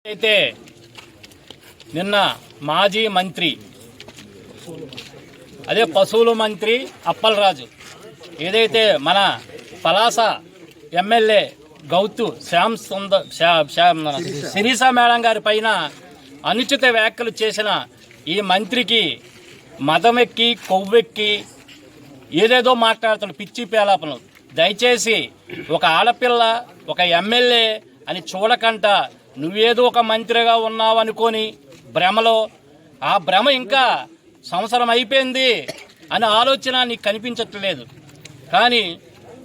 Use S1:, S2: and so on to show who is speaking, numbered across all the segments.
S1: అయితే నిన్న మాజీ మంత్రి అదే పశువుల మంత్రి అప్పలరాజు ఏదైతే మన పలాస ఎమ్మెల్యే గౌతు శిరీష మేడం గారి పైన అనుచిత వ్యాఖ్యలు చేసిన ఈ మంత్రికి మదమెక్కి కొవ్వెక్కి ఏదేదో మాట్లాడుతున్న పిచ్చి పేలాపను దయచేసి ఒక ఆడపిల్ల ఒక ఎమ్మెల్యే అని చూడకంట నువ్వేదో ఒక మంత్రిగా ఉన్నావనుకొని భ్రమలో ఆ భ్రమ ఇంకా సంవత్సరం అయిపోయింది అనే ఆలోచన నీకు కనిపించట్లేదు. కానీ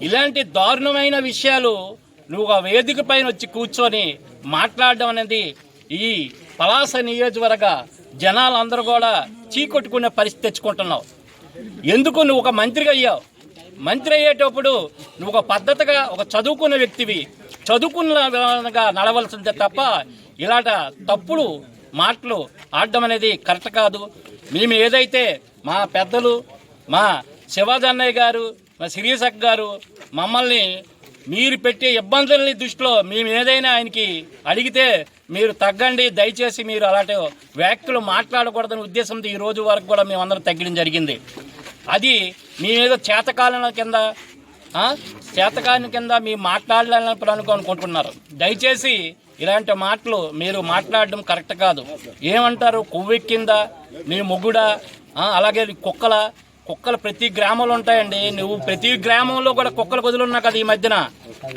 S1: ఇలాంటి దారుణమైన విషయాలు నువ్వు ఆ వేదిక పైన వచ్చి కూర్చొని మాట్లాడడం అనేది ఈ పలాస నియోజకవర్గ జనాలందరూ కూడా చీకొట్టుకునే పరిస్థితి తెచ్చుకుంటున్నావు. ఎందుకు నువ్వు ఒక మంత్రిగా అయ్యావు? మంత్రి అయ్యేటప్పుడు నువ్వు ఒక పద్ధతిగా ఒక చదువుకున్న వ్యక్తివి, చదువుకున్నగా నడవలసిందే తప్ప ఇలాంటి తప్పుడు మాటలు ఆడడం అనేది కరెక్ట్ కాదు. మేము ఏదైతే మా పెద్దలు మా శివాజన్నయ్య గారు మా శిరీషక్ గారు మమ్మల్ని మీరు పెట్టే ఇబ్బందుల్ని దృష్టిలో మేము ఏదైనా ఆయనకి అడిగితే మీరు తగ్గండి, దయచేసి మీరు అలాంటి వ్యాఖ్యలు మాట్లాడకూడదనే ఉద్దేశంతో ఈ రోజు వరకు కూడా మేమందరం తగ్గడం జరిగింది. అది మేమేదో చేతకాలం కింద మేము మాట్లాడాలని అనుకుంటున్నారు. దయచేసి ఇలాంటి మాటలు మీరు మాట్లాడడం కరెక్ట్ కాదు. ఏమంటారు? కొవ్వెక్కిందా, నీ మొగుడా, అలాగే కుక్కలు ప్రతి గ్రామంలో ఉంటాయండి. నువ్వు ప్రతి గ్రామంలో కూడా కుక్కలు వదులున్నావు కదా ఈ మధ్యన.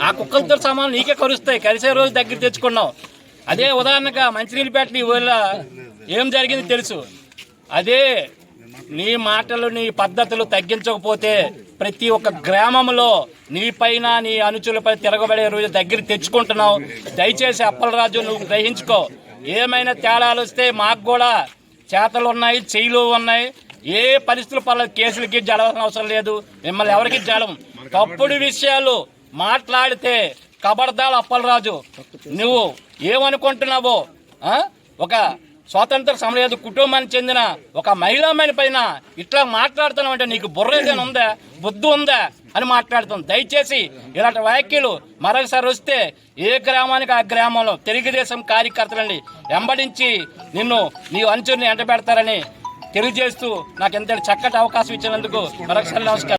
S1: ఆ కుక్కలతో సమానం నీకే కరుస్తాయి. కలిసే రోజు దగ్గర తెచ్చుకున్నావు. అదే ఉదాహరణగా మంచినీళ్ళపేట ఊళ్ళ ఏం జరిగింది తెలుసు. అదే నీ మాటలు నీ పద్ధతులు తగ్గించకపోతే ప్రతి ఒక్క గ్రామంలో నీ పైన నీ అనుచులపై తిరగబడే రోజు దగ్గర తెచ్చుకుంటున్నావు. దయచేసి అప్పలరాజు నువ్వు గ్రహించుకో. ఏమైనా తేడాలు వస్తే మాకు కూడా చేతలు ఉన్నాయి, చెయ్యిలు ఉన్నాయి. ఏ పరిస్థితుల పర్లేదు, కేసులకి జడవలసిన అవసరం లేదు. మిమ్మల్ని ఎవరికి జడం. తప్పుడు విషయాలు మాట్లాడితే కబర్దాలు అప్పలరాజు. నువ్వు ఏమనుకుంటున్నావో ఒక స్వాతంత్ర సమరయోధ కుటుంబానికి చెందిన ఒక మహిళామణి పైన ఇట్లా మాట్లాడుతున్నావు అంటే నీకు బుర్ర ఏదైనా ఉందా, బుద్ధి ఉందా అని మాట్లాడుతాం. దయచేసి ఇలాంటి వ్యాఖ్యలు మరొకసారి వస్తే ఏ గ్రామానికి ఆ గ్రామంలో తెలుగుదేశం కార్యకర్తలని వెంబడించి నిన్ను నీ అంచుని ఎంటబెడతారని తెలియజేస్తూ నాకు ఎంత చక్కటి అవకాశం ఇచ్చినందుకు మరొకసారి నమస్కారం.